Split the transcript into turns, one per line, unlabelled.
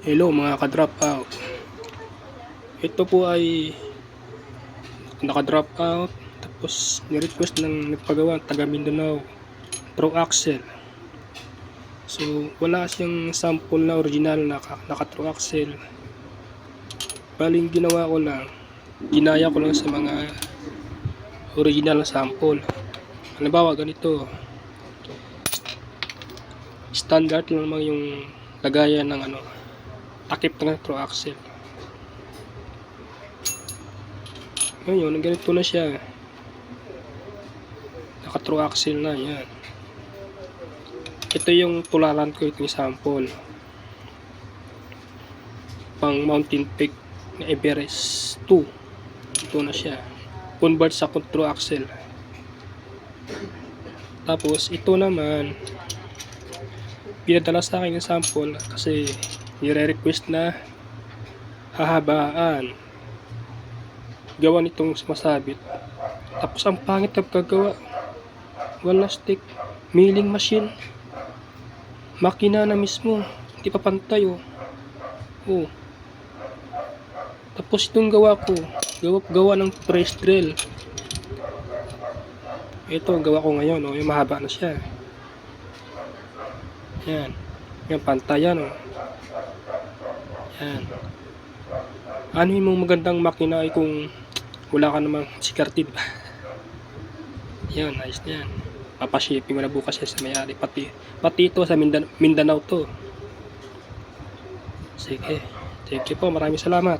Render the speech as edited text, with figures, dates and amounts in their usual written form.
Hello mga ka-drop out. Ito po ay naka-drop out tapos ni-request ng nagpagawa taga Mindanao, Pro Axle. So wala siyang sample na original na naka-Pro Axle. Baling ginawa ko lang, ginaya ko lang sa mga original na sample. Halimbawa ganito, standard lang naman yung lagayan ng takip ng Pro Axle. Ngayon, ganito na siya. Naka-True Axle na yan. Ito yung tularan ko, itong sample. Pang Mountain Peak na Everest 2. Ito na siya. Convert sa True Axle. Tapos, ito naman, pinadala sa akin yung sample kasi nire-request na hahabaan. Gawa nitong sumasabit. Tapos ang pangit na paggawa, wala stick, milling machine, makina na mismo, hindi pa pantay oh. Tapos itong gawa ko, gawa ng press drill. Ito ang gawa ko ngayon, yung mahaba na siya. Yan, yung pantay yan yan. Ano yung magandang makina ay kung wala ka namang sikartid. Yan, nice na yan. Papashipping mo na bukas yan sa may-ari. Pati ito sa Mindanao to. Sige. Thank you po. Maraming salamat.